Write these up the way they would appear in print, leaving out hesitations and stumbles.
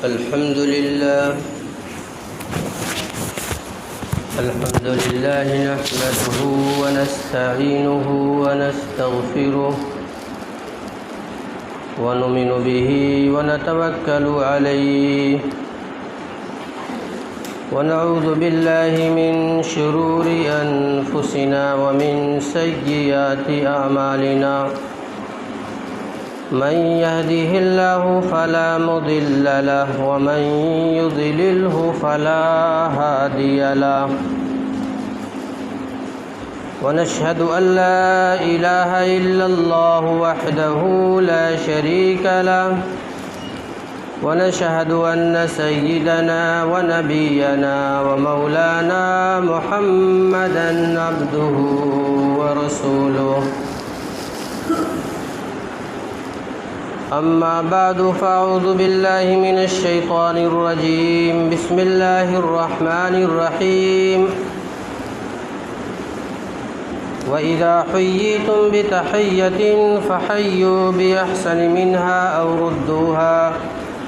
الحمد لله نحمده ونستعينه ونستغفره ونؤمن به ونتوكل عليه ونعوذ بالله من شرور أنفسنا ومن سيئات أعمالنا من يهده الله فلا مضل له ومن يضلله فلا هادي له ونشهد أن لا إله إلا الله وحده لا شريك له ونشهد أن سيدنا ونبينا ومولانا محمدا عبده ورسوله أما بعد فأعوذ بالله من الشيطان الرجيم بسم الله الرحمن الرحيم وإذا حييتم بتحية فحيوا بأحسن منها أو ردوها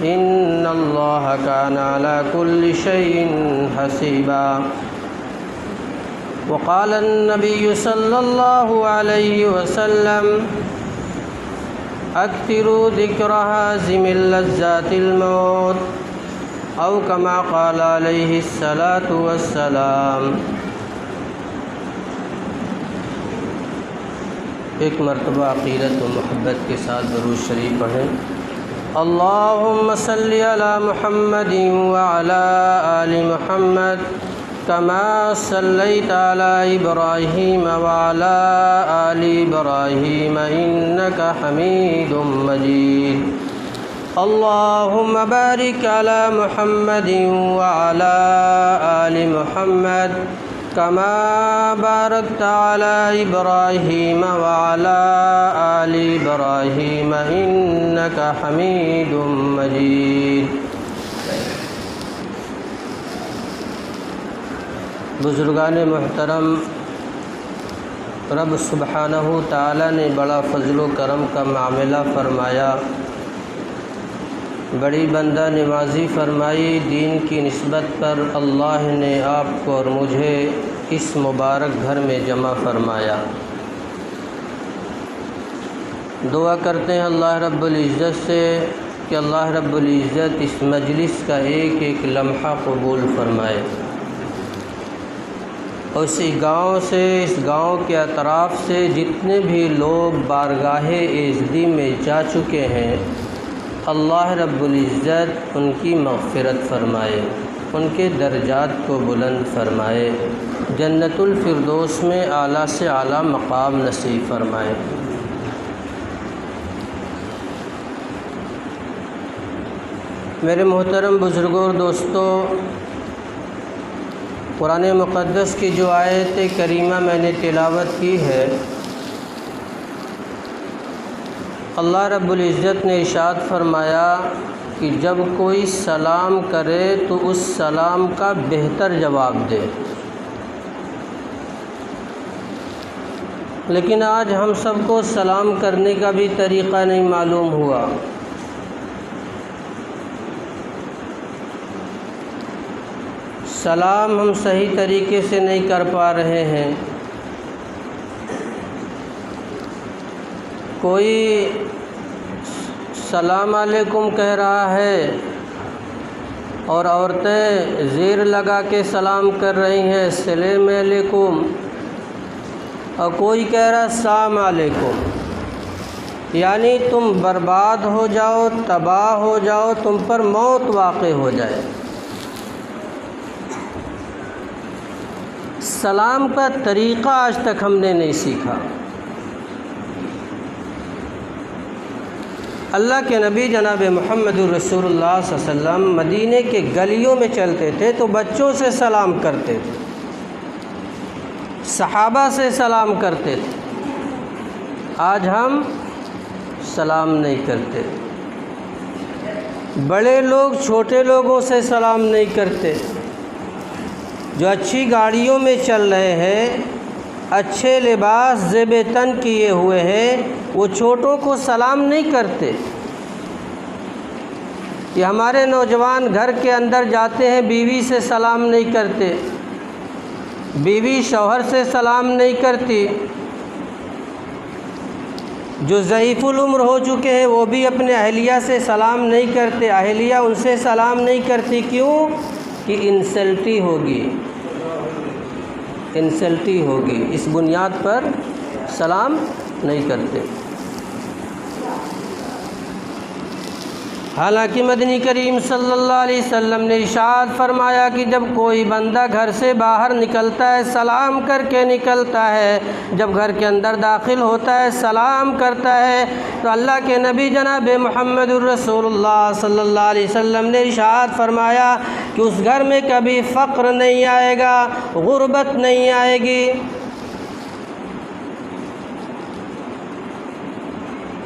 إن الله كان على كل شيء حسيبا وقال النبي صلى الله عليه وسلم اکثروا ذکر ہاضم اللذات الموت او کما قال علیہ الصلاۃ والسلام۔ ایک مرتبہ عقیدت و محبت کے ساتھ درود شریف پڑھیں۔ اللہم صلی علی محمد وعلی آل محمد کما صلیت علی ابراہیم وعلی آل ابراہیم انک حمید مجید۔ اللہم بارک علی محمد وعلی آل محمد کما بارکت علی ابراہیم وعلی آل ابراہیم انک حمید مجید۔ بزرگان محترم، رب سبحانہ تعالیٰ نے بڑا فضل و کرم کا معاملہ فرمایا، بڑی بندہ نوازی فرمائی، دین کی نسبت پر اللہ نے آپ کو اور مجھے اس مبارک گھر میں جمع فرمایا۔ دعا کرتے ہیں اللہ رب العزت سے کہ اللہ رب العزت اس مجلس کا ایک ایک لمحہ قبول فرمائے، اور اسی گاؤں سے، اس گاؤں کے اطراف سے جتنے بھی لوگ بارگاہ ایزدی میں جا چکے ہیں، اللہ رب العزت ان کی مغفرت فرمائے، ان کے درجات کو بلند فرمائے، جنت الفردوس میں اعلیٰ سے اعلیٰ مقام نصیب فرمائے۔ میرے محترم بزرگوں اور دوستوں، قرآن مقدس کی جو آیت کریمہ میں نے تلاوت کی ہے، اللہ رب العزت نے ارشاد فرمایا کہ جب کوئی سلام کرے تو اس سلام کا بہتر جواب دے۔ لیکن آج ہم سب کو سلام کرنے کا بھی طریقہ نہیں معلوم ہوا۔ سلام ہم صحیح طریقے سے نہیں کر پا رہے ہیں۔ کوئی سلام علیکم کہہ رہا ہے اور عورتیں زیر لگا کے سلام کر رہی ہیں السلام علیکم، اور کوئی کہہ رہا السلام علیکم، یعنی تم برباد ہو جاؤ، تباہ ہو جاؤ، تم پر موت واقع ہو جائے۔ سلام کا طریقہ آج تک ہم نے نہیں سیکھا۔ اللہ کے نبی جناب محمد رسول اللہ صلی اللہ علیہ وسلم مدینے کے گلیوں میں چلتے تھے تو بچوں سے سلام کرتے تھے، صحابہ سے سلام کرتے تھے۔ آج ہم سلام نہیں کرتے، بڑے لوگ چھوٹے لوگوں سے سلام نہیں کرتے، جو اچھی گاڑیوں میں چل رہے ہیں، اچھے لباس زیب تن کیے ہوئے ہیں، وہ چھوٹوں کو سلام نہیں کرتے۔ کہ ہمارے نوجوان گھر کے اندر جاتے ہیں، بیوی سے سلام نہیں کرتے، بیوی شوہر سے سلام نہیں کرتی، جو ضعیف العمر ہو چکے ہیں وہ بھی اپنے اہلیہ سے سلام نہیں کرتے، اہلیہ ان سے سلام نہیں کرتی، کیوں؟ کہ انسلٹی ہوگی، انسلٹی ہوگی، اس بنیاد پر سلام نہیں کرتے۔ حالانکہ مدنی کریم صلی اللہ علیہ وسلم نے ارشاد فرمایا کہ جب کوئی بندہ گھر سے باہر نکلتا ہے سلام کر کے نکلتا ہے، جب گھر کے اندر داخل ہوتا ہے سلام کرتا ہے، تو اللہ کے نبی جناب محمد الرسول اللہ صلی اللہ علیہ وسلم نے ارشاد فرمایا کہ اس گھر میں کبھی فقر نہیں آئے گا، غربت نہیں آئے گی۔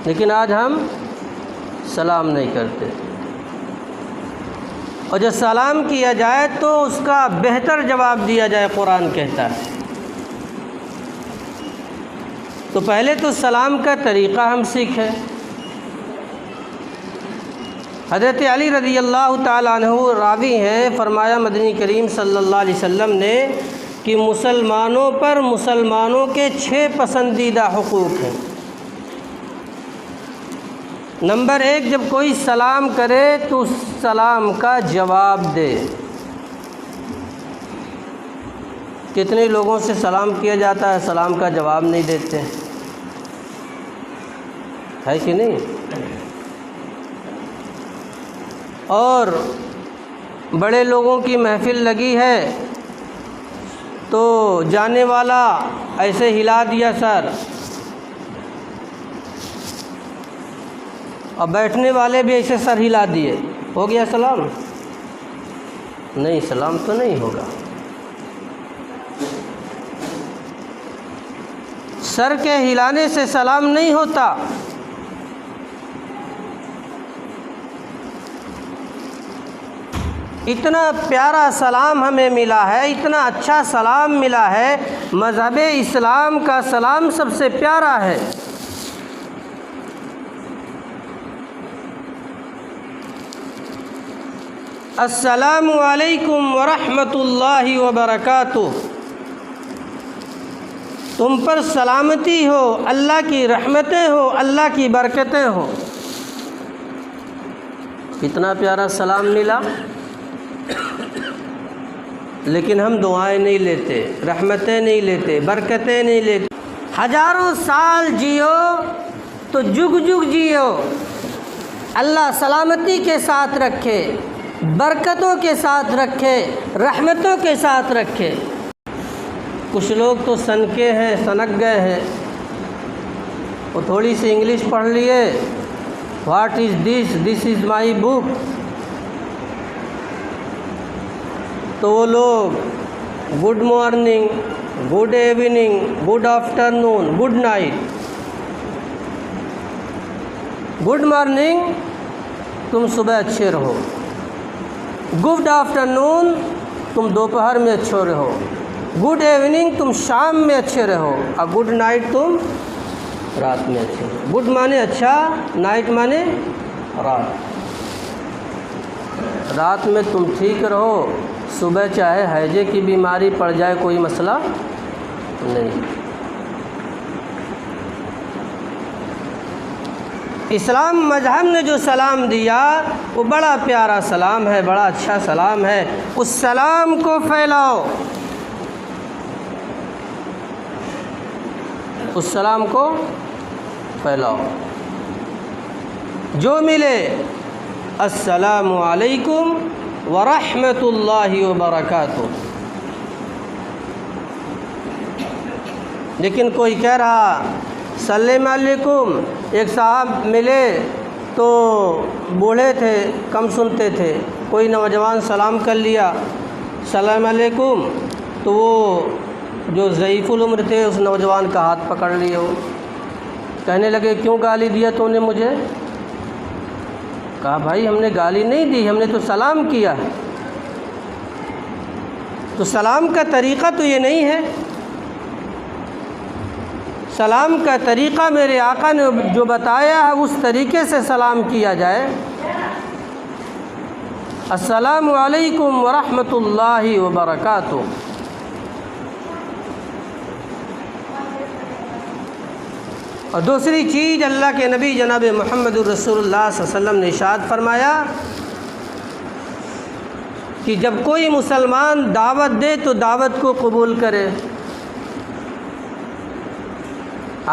لیکن آج ہم سلام نہیں کرتے، اور جب سلام کیا جائے تو اس کا بہتر جواب دیا جائے، قرآن کہتا ہے۔ تو پہلے تو سلام کا طریقہ ہم سیکھیں۔ حضرت علی رضی اللہ تعالیٰ عنہ راوی ہیں، فرمایا مدنی کریم صلی اللہ علیہ وسلم نے کہ مسلمانوں پر مسلمانوں کے 6 پسندیدہ حقوق ہیں۔ نمبر 1، جب کوئی سلام کرے تو اس سلام کا جواب دے۔ کتنے لوگوں سے سلام کیا جاتا ہے، سلام کا جواب نہیں دیتے، ہے کہ نہیں؟ اور بڑے لوگوں کی محفل لگی ہے تو جانے والا ایسے ہلا دیا سر، اور بیٹھنے والے بھی ایسے سر ہلا دیے، ہو گیا سلام؟ نہیں، سلام تو نہیں ہوگا۔ سر کے ہلانے سے سلام نہیں ہوتا۔ اتنا پیارا سلام ہمیں ملا ہے، اتنا اچھا سلام ملا ہے، مذہب اسلام کا سلام سب سے پیارا ہے۔ السلام علیکم ورحمۃ اللہ وبرکاتہ، تم پر سلامتی ہو، اللہ کی رحمتیں ہو، اللہ کی برکتیں ہو۔ کتنا پیارا سلام ملا، لیکن ہم دعائیں نہیں لیتے، رحمتیں نہیں لیتے، برکتیں نہیں لیتے۔ ہزاروں سال جیو تو جگ جگ جیو، اللہ سلامتی کے ساتھ رکھے، برکتوں کے ساتھ رکھے، رحمتوں کے ساتھ رکھے۔ کچھ لوگ تو سنکے ہیں، سنک گئے ہیں، وہ تھوڑی سی انگلش پڑھ لیے، واٹ از دس، دس از مائی بک، تو وہ لوگ good morning, good evening, good afternoon, good night. Good morning تم صبح اچھے رہو، گڈ آفٹرنون تم دوپہر میں اچھے رہو، گڈ ایوننگ تم شام میں اچھے رہو، اور گڈ نائٹ تم رات میں اچھے رہو۔ گڈ مانے اچھا، نائٹ مانے رات۔ رات میں تم ٹھیک رہو، صبح چاہے ہیجے کی بیماری پڑ جائے کوئی مسئلہ نہیں۔ اسلام مذہب نے جو سلام دیا وہ بڑا پیارا سلام ہے، بڑا اچھا سلام ہے، اس سلام کو پھیلاؤ، اس سلام کو پھیلاؤ۔ جو ملے السلام علیکم ورحمۃ اللہ وبرکاتہ۔ لیکن کوئی کہہ رہا السلام علیکم، ایک صاحب ملے تو بوڑھے تھے، کم سنتے تھے، کوئی نوجوان سلام کر لیا السلام علیکم، تو وہ جو ضعیف العمر تھے اس نوجوان کا ہاتھ پکڑ لیے، وہ کہنے لگے کیوں گالی دیا تو نے مجھے؟ کہا بھائی ہم نے گالی نہیں دی، ہم نے تو سلام کیا ہے۔ تو سلام کا طریقہ تو یہ نہیں ہے، سلام کا طریقہ میرے آقا نے جو بتایا ہے اس طریقے سے سلام کیا جائے۔ السلام علیکم ورحمۃ اللہ وبرکاتہ۔ اور دوسری چیز، اللہ کے نبی جناب محمد رسول اللہ صلی اللہ علیہ وسلم نے ارشاد فرمایا کہ جب کوئی مسلمان دعوت دے تو دعوت کو قبول کرے۔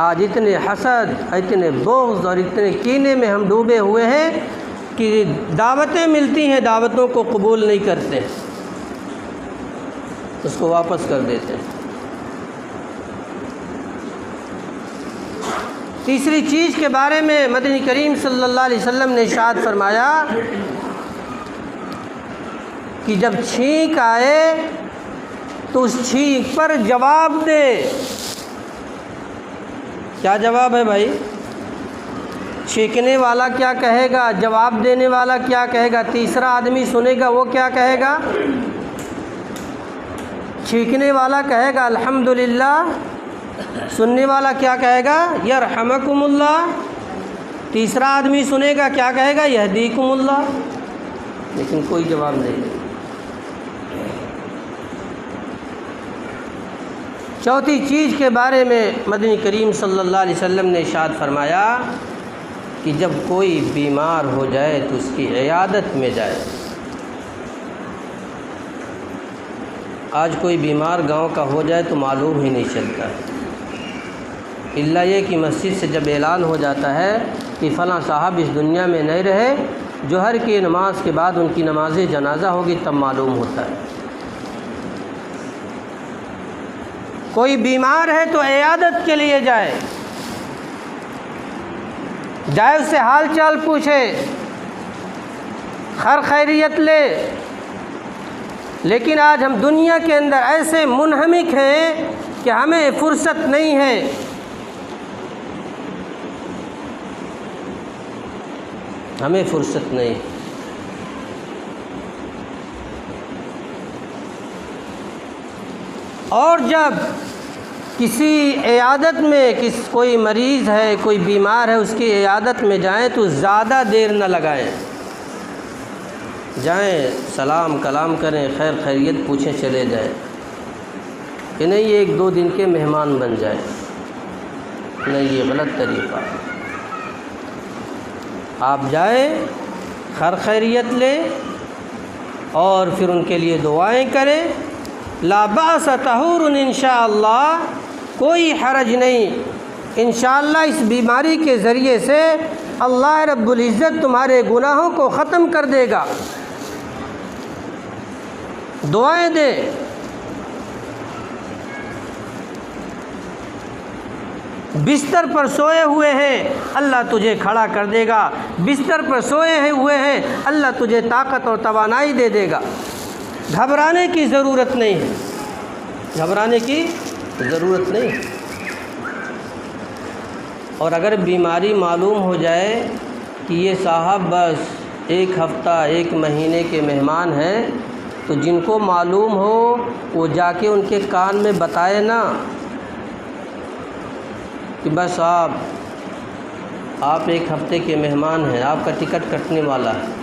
آج اتنے حسد، اتنے بغض اور اتنے کینے میں ہم ڈوبے ہوئے ہیں کہ دعوتیں ملتی ہیں، دعوتوں کو قبول نہیں کرتے، اس کو واپس کر دیتے ہیں۔ تیسری چیز کے بارے میں مدنی کریم صلی اللہ علیہ وسلم نے ارشاد فرمایا کہ جب چھینک آئے تو اس چھینک پر جواب دے۔ کیا جواب ہے بھائی؟ چھینکنے والا کیا کہے گا، جواب دینے والا کیا کہے گا، تیسرا آدمی سنے گا وہ کیا کہے گا؟ چھینکنے والا کہے گا الحمدللہ، سننے والا کیا کہے گا؟ یرحمکم اللہ۔ تیسرا آدمی سنے گا کیا کہے گا؟ یہدیکم اللہ۔ لیکن کوئی جواب نہیں دے۔ چوتھی چیز کے بارے میں مدنی کریم صلی اللہ علیہ وسلم نے ارشاد فرمایا کہ جب کوئی بیمار ہو جائے تو اس کی عیادت میں جائے۔ آج کوئی بیمار گاؤں کا ہو جائے تو معلوم ہی نہیں چلتا ہے، الا یہ کہ مسجد سے جب اعلان ہو جاتا ہے کہ فلاں صاحب اس دنیا میں نہیں رہے، جوہر کی نماز کے بعد ان کی نماز جنازہ ہوگی، تب معلوم ہوتا ہے۔ کوئی بیمار ہے تو عیادت کے لیے جائے، جائے اس سے حال چال پوچھے، خیر خیریت لے۔ لیکن آج ہم دنیا کے اندر ایسے منہمک ہیں کہ ہمیں فرصت نہیں ہے۔ ہمیں فرصت نہیں۔ اور جب کسی عیادت میں کوئی مریض ہے، کوئی بیمار ہے، اس کی عیادت میں جائیں تو زیادہ دیر نہ لگائیں، جائیں سلام کلام کریں، خیر خیریت پوچھیں، چلے جائیں، کہ نہیں یہ 1-2 دن کے مہمان بن جائیں۔ نہیں، یہ غلط طریقہ ہے۔ آپ جائیں، خیر خیریت لیں اور پھر ان کے لیے دعائیں کریں۔ لا باس طہور انشاءاللہ، کوئی حرج نہیں، انشاءاللہ اس بیماری کے ذریعے سے اللہ رب العزت تمہارے گناہوں کو ختم کر دے گا۔ دعائیں دیں۔ بستر پر سوئے ہوئے ہیں، اللہ تجھے کھڑا کر دے گا۔ بستر پر سوئے ہوئے ہیں، اللہ تجھے طاقت اور توانائی دے دے گا۔ گھبرانے کی ضرورت نہیں ہے، گھبرانے کی ضرورت نہیں ہے۔ اور اگر بیماری معلوم ہو جائے کہ یہ صاحب بس 1 ہفتہ 1 مہینے کے مہمان ہیں، تو جن کو معلوم ہو وہ جا کے ان کے کان میں بتائے نا کہ بس آپ 1 ہفتے کے مہمان ہیں، آپ کا ٹکٹ کٹنے والا ہے۔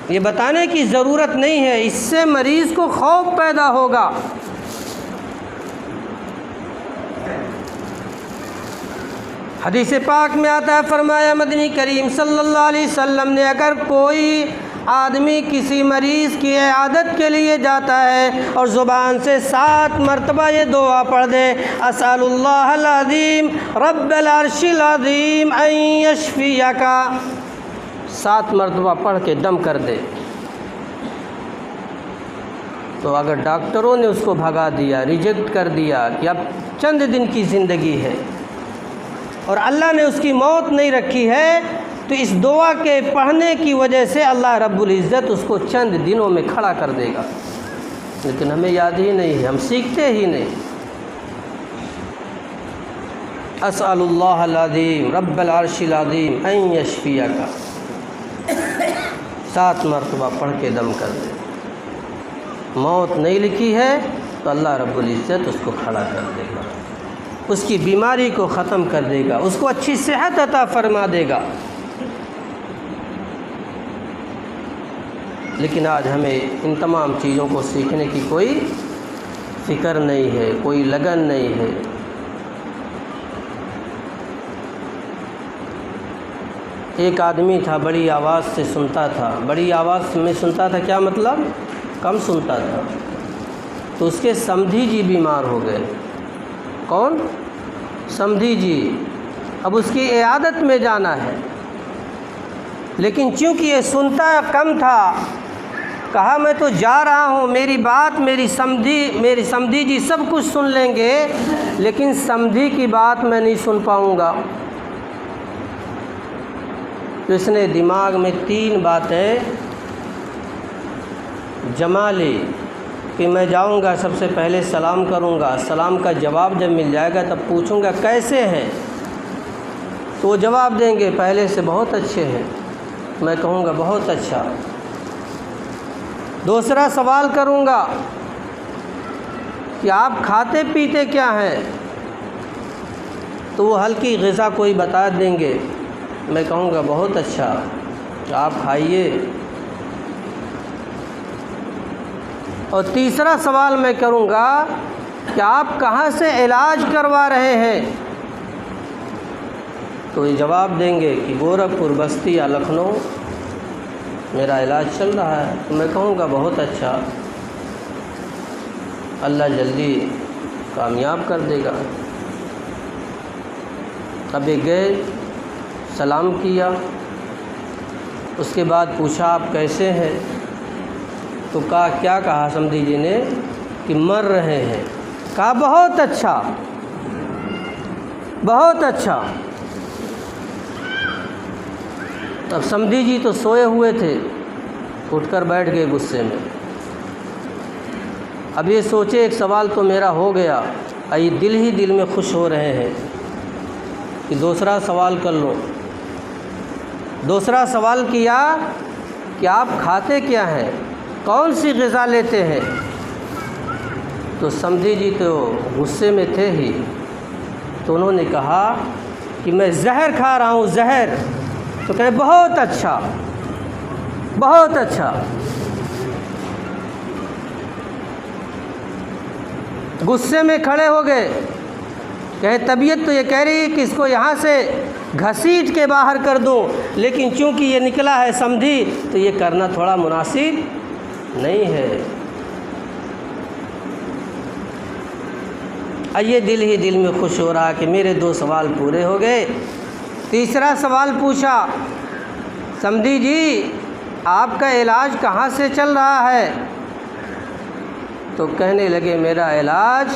یہ بتانے کی ضرورت نہیں ہے، اس سے مریض کو خوف پیدا ہوگا۔ حدیث پاک میں آتا ہے، فرمایا مدنی کریم صلی اللہ علیہ وسلم نے، اگر کوئی آدمی کسی مریض کی عیادت کے لیے جاتا ہے اور زبان سے 7 مرتبہ یہ دعا پڑھ دے، اسأل اللہ العظیم رب العرش العظیم ان یشفیک، 7 مرتبہ پڑھ کے دم کر دے، تو اگر ڈاکٹروں نے اس کو بھگا دیا، ریجیکٹ کر دیا کہ اب چند دن کی زندگی ہے اور اللہ نے اس کی موت نہیں رکھی ہے، تو اس دعا کے پڑھنے کی وجہ سے اللہ رب العزت اس کو چند دنوں میں کھڑا کر دے گا۔ لیکن ہمیں یاد ہی نہیں ہے، ہم سیکھتے ہی نہیں۔ اسأل اللہ العظیم رب العرش العظیم ان یشفیک، 7 مرتبہ پڑھ کے دم کر دے۔ موت نہیں لکھی ہے تو اللہ رب العزت اس کو کھڑا کر دے گا، اس کی بیماری کو ختم کر دے گا، اس کو اچھی صحت عطا فرما دے گا۔ لیکن آج ہمیں ان تمام چیزوں کو سیکھنے کی کوئی فکر نہیں ہے، کوئی لگن نہیں ہے۔ ایک آدمی تھا، بڑی آواز سے سنتا تھا، بڑی آواز میں سنتا تھا، کیا مطلب؟ کم سنتا تھا۔ تو اس کے سمدھی جی بیمار ہو گئے۔ کون؟ سمدھی جی۔ اب اس کی عیادت میں جانا ہے، لیکن چونکہ یہ سنتا کم تھا، کہا میں تو جا رہا ہوں، میری بات میری سمدھی جی سب کچھ سن لیں گے، لیکن سمدھی کی بات میں نہیں سن پاؤں گا۔ تو اس نے دماغ میں 3 باتیں جما لی کہ میں جاؤں گا، سب سے پہلے سلام کروں گا، سلام کا جواب جب مل جائے گا تب پوچھوں گا کیسے ہیں، تو وہ جواب دیں گے پہلے سے بہت اچھے ہیں، میں کہوں گا بہت اچھا۔ دوسرا سوال کروں گا کہ آپ کھاتے پیتے کیا ہیں، تو وہ ہلکی غذا کوئی بتا دیں گے، میں کہوں گا بہت اچھا، آپ کھائیے۔ اور تیسرا سوال میں کروں گا کہ آپ کہاں سے علاج کروا رہے ہیں، تو یہ جواب دیں گے کہ گورکھپور، بستی یا لکھنؤ میرا علاج چل رہا ہے، تو میں کہوں گا بہت اچھا، اللہ جلدی کامیاب کر دے گا۔ اب یہ گئے، سلام کیا، اس کے بعد پوچھا آپ کیسے ہیں، تو کیا کہا سمدھی جی نے کہ مر رہے ہیں۔ کہا بہت اچھا، بہت اچھا۔ اب سمدھی جی تو سوئے ہوئے تھے، اٹھ کر بیٹھ گئے غصے میں۔ اب یہ سوچے ایک سوال تو میرا ہو گیا، یہ دل ہی دل میں خوش ہو رہے ہیں کہ دوسرا سوال کر لو۔ دوسرا سوال کیا کہ آپ کھاتے کیا ہیں، کون سی غذا لیتے ہیں، تو سمدھی جی تو غصے میں تھے ہی، تو انہوں نے کہا کہ میں زہر کھا رہا ہوں، زہر۔ تو کہے بہت اچھا، بہت اچھا۔ غصے میں کھڑے ہو گئے، کہے طبیعت تو یہ کہہ رہی ہے کہ اس کو یہاں سے گھسیٹ کے باہر کر دوں، لیکن چونکہ یہ نکلا ہے سمدھی تو یہ کرنا تھوڑا مناسب نہیں ہے۔ یہ دل ہی دل میں خوش ہو رہا کہ میرے 2 سوال پورے ہو گئے۔ تیسرا سوال پوچھا، سمدھی جی آپ کا علاج کہاں سے چل رہا ہے، تو کہنے لگے میرا علاج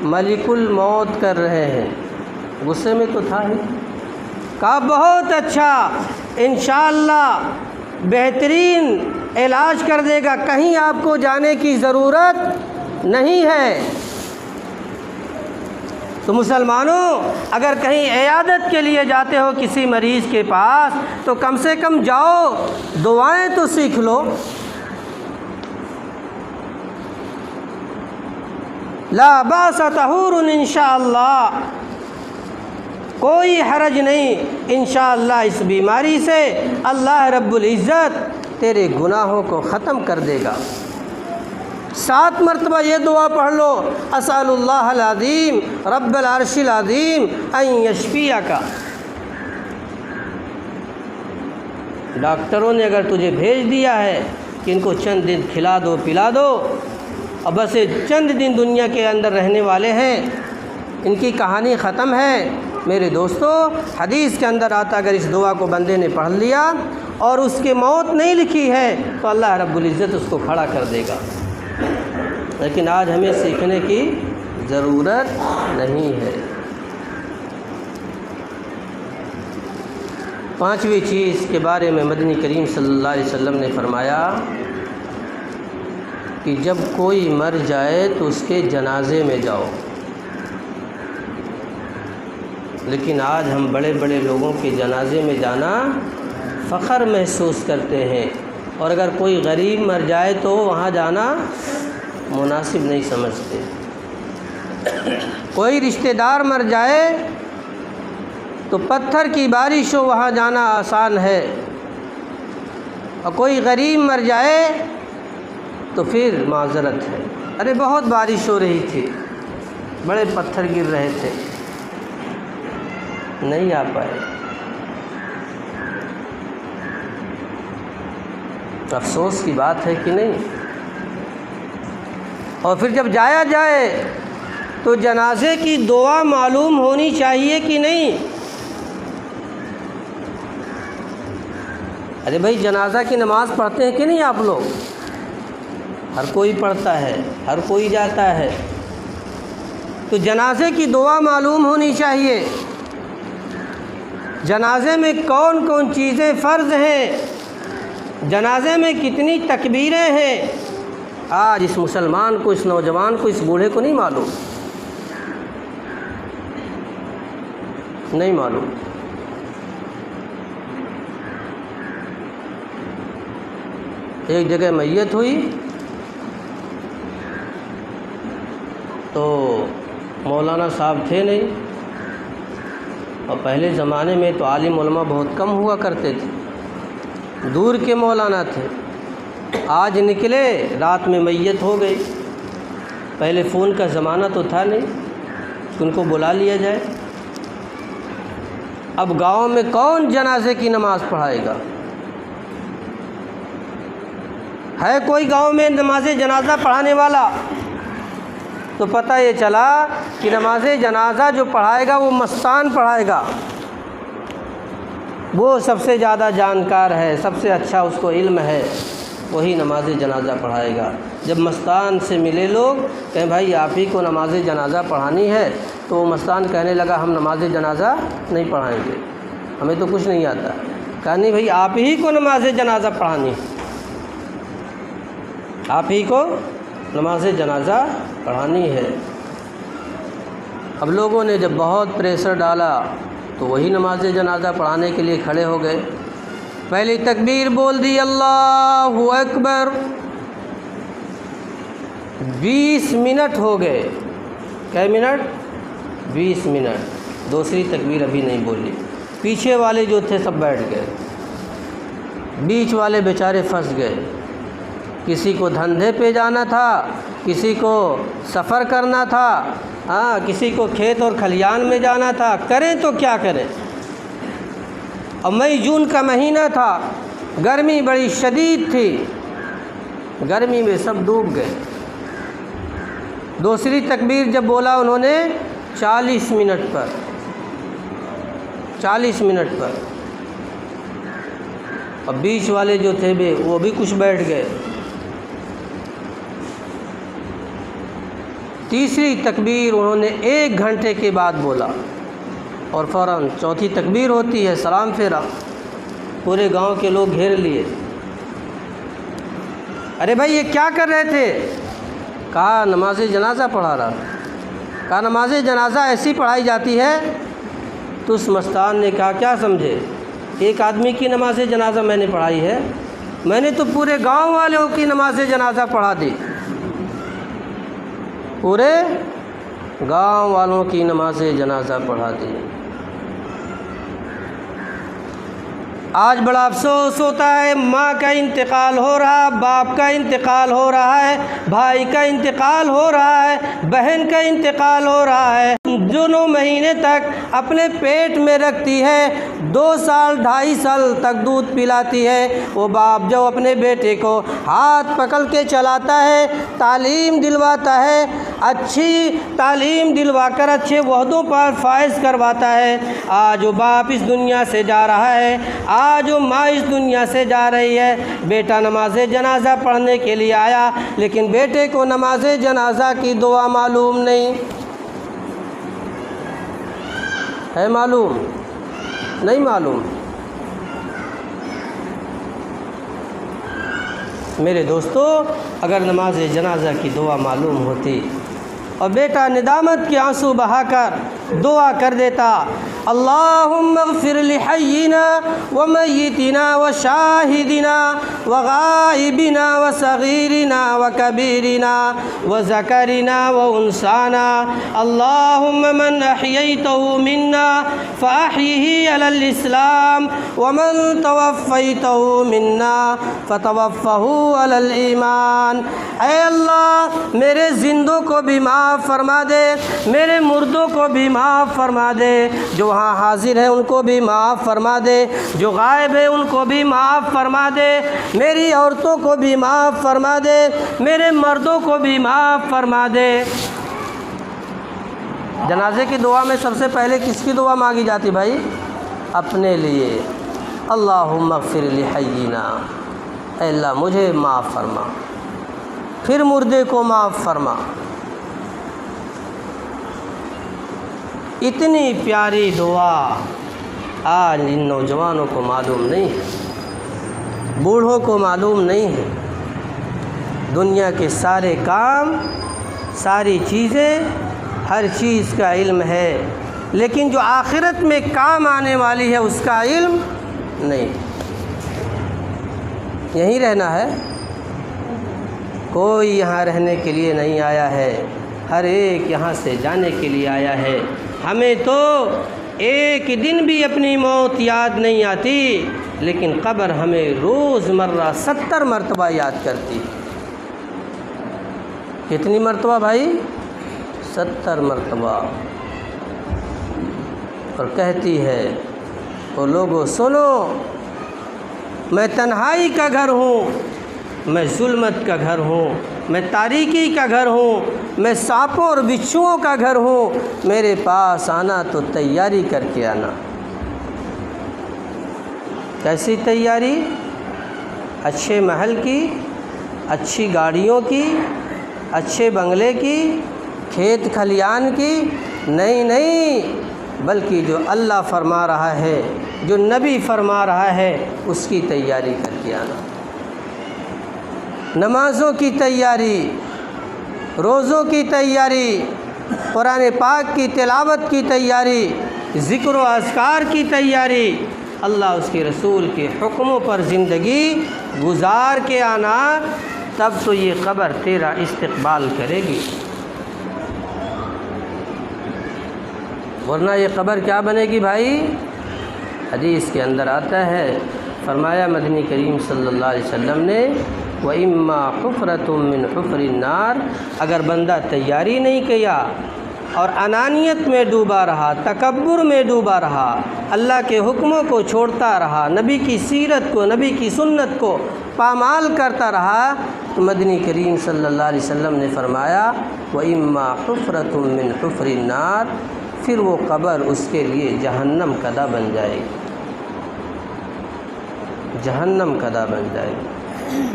ملک الموت کر رہے ہیں۔ غصے میں تو تھا ہی۔ کہا بہت اچھا، انشاءاللہ بہترین علاج کر دے گا، کہیں آپ کو جانے کی ضرورت نہیں ہے۔ تو مسلمانوں، اگر کہیں عیادت کے لیے جاتے ہو کسی مریض کے پاس تو کم سے کم جاؤ، دعائیں تو سیکھ لو۔ لا باس طہور انشاءاللہ، کوئی حرج نہیں انشاءاللہ، اس بیماری سے اللہ رب العزت تیرے گناہوں کو ختم کر دے گا۔ 7 مرتبہ یہ دعا پڑھ لو، اسأل اللہ العظیم رب العرش العظیم ان یشفیک۔ ڈاکٹروں نے اگر تجھے بھیج دیا ہے کہ ان کو چند دن کھلا دو پلا دو، اور بس چند دن دنیا کے اندر رہنے والے ہیں، ان کی کہانی ختم ہے۔ میرے دوستو، حدیث کے اندر آتا اگر اس دعا کو بندے نے پڑھ لیا اور اس کی موت نہیں لکھی ہے تو اللہ رب العزت اس کو کھڑا کر دے گا۔ لیکن آج ہمیں سیکھنے کی ضرورت نہیں ہے۔ 5ویں چیز کے بارے میں مدنی کریم صلی اللہ علیہ وسلم نے فرمایا کہ جب کوئی مر جائے تو اس کے جنازے میں جاؤ۔ لیکن آج ہم بڑے بڑے لوگوں کے جنازے میں جانا فخر محسوس کرتے ہیں، اور اگر کوئی غریب مر جائے تو وہاں جانا مناسب نہیں سمجھتے۔ کوئی رشتہ دار مر جائے تو پتھر کی بارش ہو وہاں جانا آسان ہے، اور کوئی غریب مر جائے تو پھر معذرت ہے، ارے بہت بارش ہو رہی تھی، بڑے پتھر گر رہے تھے، نہیں آ پائے، افسوس کی بات ہے کہ نہیں؟ اور پھر جب جایا جائے تو جنازے کی دعا معلوم ہونی چاہیے کہ نہیں؟ ارے بھائی جنازہ کی نماز پڑھتے ہیں کہ نہیں آپ لوگ؟ ہر کوئی پڑھتا ہے، ہر کوئی جاتا ہے، تو جنازے کی دعا معلوم ہونی چاہیے۔ جنازے میں کون کون چیزیں فرض ہیں، جنازے میں کتنی تکبیریں ہیں، آج اس مسلمان کو، اس نوجوان کو، اس بوڑھے کو نہیں معلوم، نہیں معلوم۔ ایک جگہ میت ہوئی تو مولانا صاحب تھے نہیں، اور پہلے زمانے میں تو عالم علماء بہت کم ہوا کرتے تھے، دور کے مولانا تھے۔ آج نکلے، رات میں میت ہو گئی، پہلے فون کا زمانہ تو تھا نہیں کہ ان کو بلا لیا جائے۔ اب گاؤں میں کون جنازے کی نماز پڑھائے گا؟ ہے کوئی گاؤں میں نماز جنازہ پڑھانے والا؟ تو پتہ یہ چلا کہ نماز جنازہ جو پڑھائے گا وہ مستان پڑھائے گا، وہ سب سے زیادہ جانکار ہے، سب سے اچھا اس کو علم ہے، وہی نماز جنازہ پڑھائے گا۔ جب مستان سے ملے لوگ کہیں بھائی آپ ہی کو نماز جنازہ پڑھانی ہے، تو وہ مستان کہنے لگا ہم نماز جنازہ نہیں پڑھائیں گے، ہمیں تو کچھ نہیں آتا۔ کہا نہیں بھائی آپ ہی کو نماز جنازہ پڑھانی ہے، آپ ہی کو نماز جنازہ پڑھانی ہے۔ اب لوگوں نے جب بہت پریشر ڈالا تو وہی نماز جنازہ پڑھانے کے لیے کھڑے ہو گئے۔ پہلی تکبیر بول دی اللہ اکبر، 20 منٹ ہو گئے، کئے منٹ؟ 20 منٹ۔ دوسری تکبیر ابھی نہیں بولی، پیچھے والے جو تھے سب بیٹھ گئے، بیچ والے بیچارے پھنس گئے، کسی کو دھندے پہ جانا تھا، کسی کو سفر کرنا تھا، کسی کو کھیت اور کھلیان میں جانا تھا، کریں تو کیا کریں؟ اور مئی جون کا مہینہ تھا، گرمی بڑی شدید تھی، گرمی میں سب ڈوب گئے۔ دوسری تکبیر جب بولا انہوں نے 40 منٹ پر، 40 منٹ پر، اور بیچ والے جو تھے وہ بھی کچھ بیٹھ گئے۔ تیسری تکبیر انہوں نے 1 گھنٹے کے بعد بولا، اور فوراً چوتھی تکبیر ہوتی ہے، سلام پھیرا، پورے گاؤں کے لوگ گھیر لیے۔ ارے بھائی یہ کیا کر رہے تھے؟ کہا نماز جنازہ پڑھا رہا۔ کہا نماز جنازہ ایسی پڑھائی جاتی ہے؟ تو اس مستان نے کہا کیا سمجھے، ایک آدمی کی نماز جنازہ میں نے پڑھائی ہے؟ میں نے تو پورے گاؤں والوں کی نماز جنازہ پڑھا دی، پورے گاؤں والوں کی نماز جنازہ پڑھا دی۔ آج بڑا افسوس ہوتا ہے، ماں کا انتقال ہو رہا، باپ کا انتقال ہو رہا ہے، بھائی کا انتقال ہو رہا ہے، بہن کا انتقال ہو رہا ہے، جو 9 مہینے تک اپنے پیٹ میں رکھتی ہے، 2 سال 2.5 سال تک دودھ پلاتی ہے، وہ باپ جو اپنے بیٹے کو ہاتھ پکڑ کے چلاتا ہے، تعلیم دلواتا ہے، اچھی تعلیم دلوا کر اچھے عہدوں پر فائز کرواتا ہے، آج وہ باپ اس دنیا سے جا رہا ہے، آج وہ ماں اس دنیا سے جا رہی ہے۔ بیٹا نماز جنازہ پڑھنے کے لیے آیا، لیکن بیٹے کو نماز جنازہ کی دعا معلوم نہیں ہے، معلوم نہیں معلوم۔ میرے دوستو، اگر نماز جنازہ کی دعا معلوم ہوتی اور بیٹا ندامت کے آنسو بہا کر دعا کر دیتا، اللہم اغفر لحینا ومیتنا وشاہدنا وغائبنا وصغیرنا وکبیرنا وذکرنا وانثانا اللہم من احییتہ منا فاحیہ علی الاسلام ومن توفیتہ منا فتوفہ علی الایمان۔ اے اللہ میرے زندوں کو بھی معاف فرما دے، میرے مردوں کو بھی معاف فرما دے، جو وہاں حاضر ہیں ان کو بھی معاف فرما دے، جو غائب ہیں ان کو بھی معاف فرما دے، میری عورتوں کو بھی معاف فرما دے، میرے مردوں کو بھی معاف فرما دے۔ جنازے کی دعا میں سب سے پہلے کس کی دعا مانگی جاتی بھائی؟ اپنے لیے۔ اللہم اغفر لحینا، اے اللہ مجھے معاف فرما، پھر مردے کو معاف فرما۔ اتنی پیاری دعا آج ان نوجوانوں کو معلوم نہیں ہے، بوڑھوں کو معلوم نہیں ہے۔ دنیا کے سارے کام، ساری چیزیں، ہر چیز کا علم ہے، لیکن جو آخرت میں کام آنے والی ہے اس کا علم نہیں۔ یہیں رہنا ہے، کوئی یہاں رہنے کے لیے نہیں آیا ہے، ہر ایک یہاں سے جانے کے لیے آیا ہے۔ ہمیں تو ایک دن بھی اپنی موت یاد نہیں آتی، لیکن قبر ہمیں روز مرہ 70 مرتبہ یاد کرتی۔ کتنی مرتبہ بھائی؟ 70 مرتبہ۔ اور کہتی ہے او لوگو سنو، میں تنہائی کا گھر ہوں، میں ظلمت کا گھر ہوں، میں تاریکی کا گھر ہوں، میں سانپوں اور بچھوؤں کا گھر ہوں، میرے پاس آنا تو تیاری کر کے آنا۔ کیسی تیاری؟ اچھے محل کی، اچھی گاڑیوں کی، اچھے بنگلے کی، کھیت کھلیان کی؟ نہیں، بلکہ جو اللہ فرما رہا ہے، جو نبی فرما رہا ہے اس کی تیاری کر کے آنا۔ نمازوں کی تیاری، روزوں کی تیاری، قرآن پاک کی تلاوت کی تیاری، ذکر و اذکار کی تیاری، اللہ اس کے رسول کے حکموں پر زندگی گزار کے آنا، تب تو یہ قبر تیرا استقبال کرے گی، ورنہ یہ قبر کیا بنے گی بھائی؟ حدیث کے اندر آتا ہے، فرمایا مدنی کریم صلی اللہ علیہ وسلم نے وَإِمَّا حُفْرَةٌ مِّنْ حُفْرِ النَّارِ، اگر بندہ تیاری نہیں کیا اور انانیت میں ڈوبا رہا، تکبر میں ڈوبا رہا، اللہ کے حکموں کو چھوڑتا رہا، نبی کی سیرت کو، نبی کی سنت کو پامال کرتا رہا، تو مدنی کریم صلی اللہ علیہ وسلم نے فرمایا وَإِمَّا حُفْرَةٌ مِّنْ حُفْرِ النَّارِ، پھر وہ قبر اس کے لیے جہنم کدہ بن جائے گی، جہنم کدہ بن جائے گی۔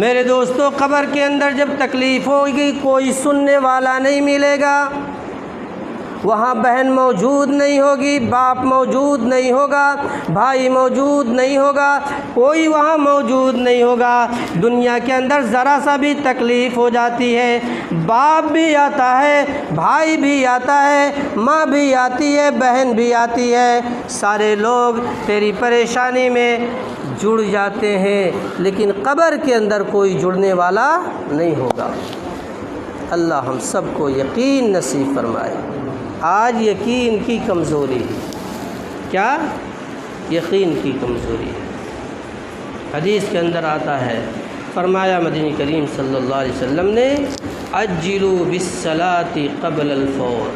میرے دوستو، قبر کے اندر جب تکلیف ہوگی کوئی سننے والا نہیں ملے گا، وہاں بہن موجود نہیں ہوگی، باپ موجود نہیں ہوگا، بھائی موجود نہیں ہوگا، کوئی وہاں موجود نہیں ہوگا۔ دنیا کے اندر ذرا سا بھی تکلیف ہو جاتی ہے، باپ بھی آتا ہے، بھائی بھی آتا ہے، ماں بھی آتی ہے، بہن بھی آتی ہے، سارے لوگ تیری پریشانی میں جڑ جاتے ہیں، لیکن قبر کے اندر کوئی جڑنے والا نہیں ہوگا۔ اللہ ہم سب کو یقین نصیب فرمائے۔ آج یقین کی کمزوری ہے، کیا؟ یقین کی کمزوری ہے۔ حدیث کے اندر آتا ہے، فرمایا مدنی کریم صلی اللہ علیہ وسلم نے عجلوا بالصلاۃ قبل الفوت،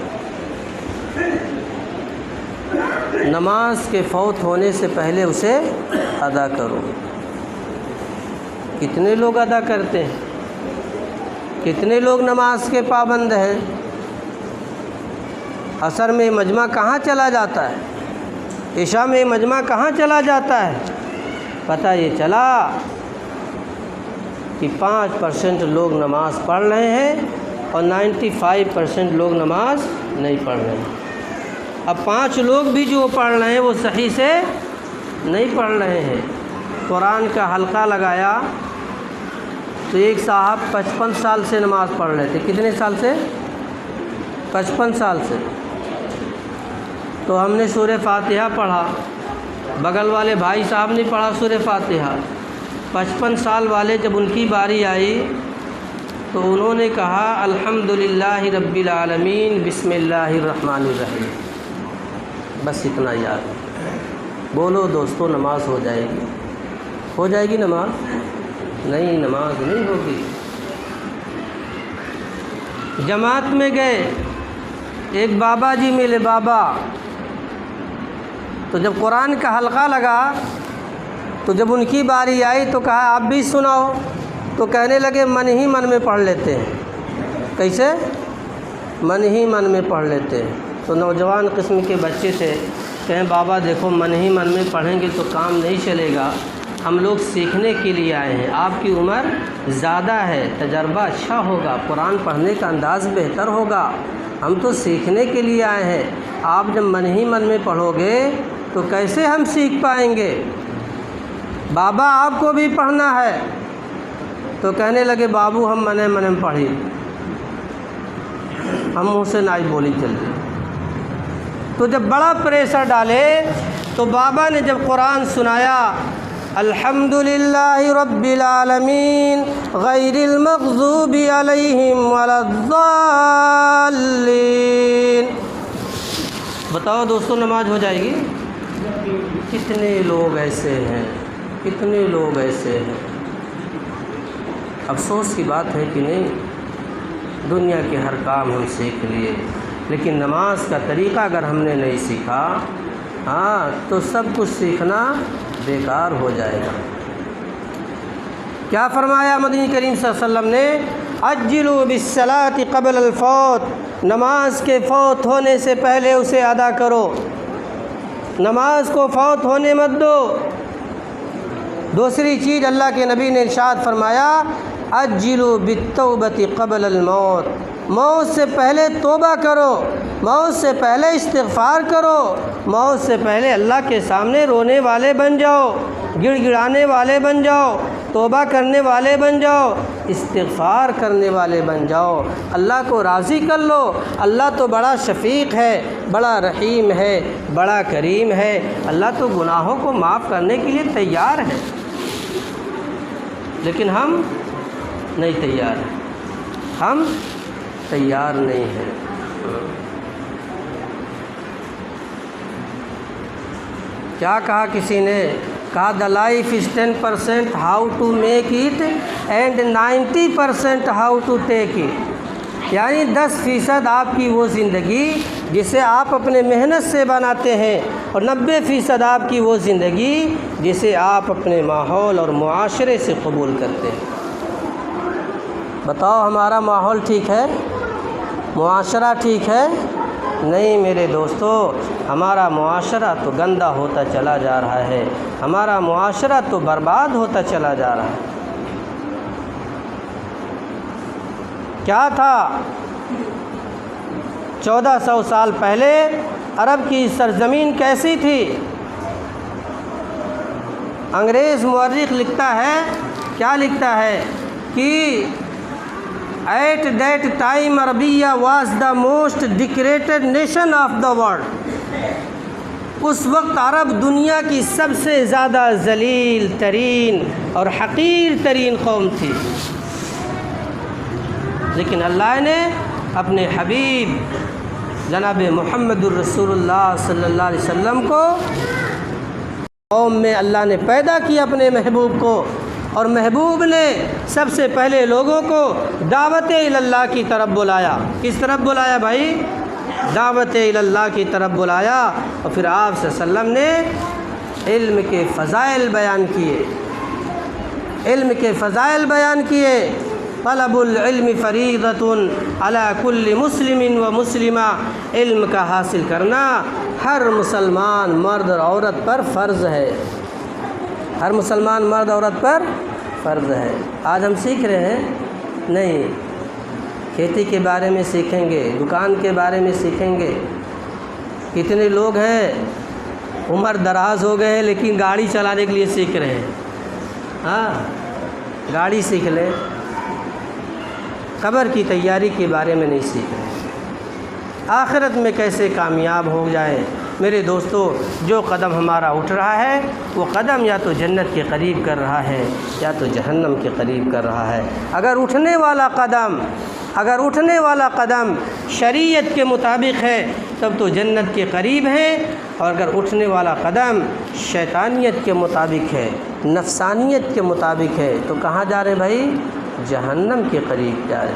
نماز کے فوت ہونے سے پہلے اسے ادا کرو۔ کتنے لوگ ادا کرتے ہیں؟ کتنے لوگ نماز کے پابند ہیں؟ عصر میں مجمع کہاں چلا جاتا ہے؟ عشاء میں مجمع کہاں چلا جاتا ہے؟ پتہ یہ چلا کہ 5% لوگ نماز پڑھ رہے ہیں اور 95% لوگ نماز نہیں پڑھ رہے ہیں۔ اب 5 لوگ بھی جو پڑھ رہے ہیں وہ صحیح سے نہیں پڑھ رہے ہیں۔ قرآن کا حلقہ لگایا تو ایک صاحب 55 سال سے نماز پڑھ رہے تھے۔ کتنے سال سے؟ 55 سال سے۔ تو ہم نے سورہ فاتحہ پڑھا، بغل والے بھائی صاحب نے پڑھا سورہ فاتحہ۔ 55 سال والے جب ان کی باری آئی تو انہوں نے کہا الحمدللہ رب العالمین بسم اللہ الرحمن الرحیم، بس اتنا یاد۔ بولو دوستو، نماز ہو جائے گی؟ ہو جائے گی نماز؟ نہیں، نماز نہیں ہوگی۔ جماعت میں گئے، ایک بابا جی ملے، بابا، تو جب قرآن کا حلقہ لگا تو جب ان کی باری آئی تو کہا آپ بھی سناؤ، تو کہنے لگے من ہی من میں پڑھ لیتے ہیں۔ کیسے؟ من ہی من میں پڑھ لیتے ہیں۔ تو نوجوان قسم کے بچے تھے، کہیں بابا دیکھو من ہی من میں پڑھیں گے تو کام نہیں چلے گا، ہم لوگ سیکھنے کے لیے آئے ہیں، آپ کی عمر زیادہ ہے، تجربہ اچھا ہوگا، قرآن پڑھنے کا انداز بہتر ہوگا، ہم تو سیکھنے کے لیے آئے ہیں، آپ جب من ہی من میں پڑھو گے تو کیسے ہم سیکھ پائیں گے؟ بابا آپ کو بھی پڑھنا ہے۔ تو کہنے لگے بابو ہم من میں پڑھی، ہم منہ سے نائی بولی چلتے۔ تو جب بڑا پریشر ڈالے تو بابا نے جب قرآن سنایا الحمدللہ رب العالمین غیر المغضوب علیہم ولا الضالین، بتاؤ دوستو نماز ہو جائے گی؟ کتنے لوگ ایسے ہیں، کتنے لوگ ایسے ہیں، افسوس کی بات ہے کہ نہیں، دنیا کے ہر کام ہم سیکھ لیے لیکن نماز کا طریقہ اگر ہم نے نہیں سیکھا تو سب کچھ سیکھنا بیکار ہو جائے گا۔ کیا فرمایا مدنی کریم صلی اللہ علیہ وسلم نے؟ عجلوا بالصلاۃ قبل الفوت، نماز کے فوت ہونے سے پہلے اسے ادا کرو، نماز کو فوت ہونے مت دو۔ دوسری چیز اللہ کے نبی نے ارشاد فرمایا عجلوا بالتوبۃ قبل الموت، موت سے پہلے توبہ کرو، موت سے پہلے استغفار کرو، موت سے پہلے اللہ کے سامنے رونے والے بن جاؤ، گڑ گڑانے والے بن جاؤ، توبہ کرنے والے بن جاؤ، استغفار کرنے والے بن جاؤ، اللہ کو راضی کر لو۔ اللہ تو بڑا شفیق ہے، بڑا رحیم ہے، بڑا کریم ہے، اللہ تو گناہوں کو معاف کرنے کے لیے تیار ہے، لیکن ہم نہیں تیار ہیں، ہم تیار نہیں ہیں۔ کیا کہا کسی نے؟ کہا the life is 10% how to make it and 90% how to take it, یعنی 10% آپ کی وہ زندگی جسے آپ اپنے محنت سے بناتے ہیں اور 90% آپ کی وہ زندگی جسے آپ اپنے ماحول اور معاشرے سے قبول کرتے ہیں۔ بتاؤ ہمارا ماحول ٹھیک ہے؟ معاشرہ ٹھیک ہے؟ نہیں میرے دوستو، ہمارا معاشرہ تو گندا ہوتا چلا جا رہا ہے، ہمارا معاشرہ تو برباد ہوتا چلا جا رہا ہے۔ کیا تھا 1400 سال پہلے عرب کی سرزمین کیسی تھی؟ انگریز مورخ لکھتا ہے، کیا لکھتا ہے کہ at that time Arabia was the most decorated nation of the world, اس وقت عرب دنیا کی سب سے زیادہ ذلیل ترین اور حقیر ترین قوم تھی، لیکن اللہ نے اپنے حبیب جناب محمد الرسول اللہ صلی اللہ علیہ وسلم کو قوم میں اللہ نے پیدا کیا اپنے محبوب کو، اور محبوب نے سب سے پہلے لوگوں کو دعوت اللہ کی طرف بلایا۔ کس طرف بلایا بھائی؟ دعوت اللہ کی طرف بلایا، اور پھر آپ صلی اللہ علیہ وسلم نے علم کے فضائل بیان کیے، علم کے فضائل بیان کیے۔ طلب العلم فریضۃ علی کل مسلم و مسلمہ، علم کا حاصل کرنا ہر مسلمان مرد اور عورت پر فرض ہے، ہر مسلمان مرد عورت پر فرض ہے۔ آج ہم سیکھ رہے ہیں؟ نہیں، کھیتی کے بارے میں سیکھیں گے، دکان کے بارے میں سیکھیں گے۔ کتنے لوگ ہیں عمر دراز ہو گئے ہیں لیکن گاڑی چلانے کے لیے سیکھ رہے ہیں، گاڑی سیکھ لیں، قبر کی تیاری کے بارے میں نہیں سیکھ رہے، آخرت میں کیسے کامیاب ہو جائے میرے دوستو جو قدم ہمارا اٹھ رہا ہے وہ قدم یا تو جنت کے قریب کر رہا ہے یا تو جہنم کے قریب کر رہا ہے۔ اگر اٹھنے والا قدم شریعت کے مطابق ہے تب تو جنت کے قریب ہے، اور اگر اٹھنے والا قدم شیطانیت کے مطابق ہے، نفسانیت کے مطابق ہے تو کہاں جا رہے بھائی؟ جہنم کے قریب جا رہے۔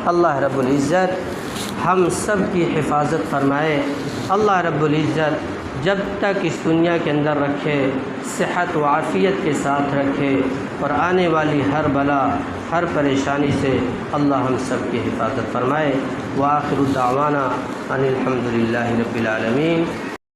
اللہ رب العزت ہم سب کی حفاظت فرمائے۔ اللہ رب العزت جب تک اس دنیا کے اندر رکھے، صحت و عافیت کے ساتھ رکھے، اور آنے والی ہر بلا، ہر پریشانی سے اللہ ہم سب کی حفاظت فرمائے۔ وآخر دعوانا ان الحمد للہ رب العالمین۔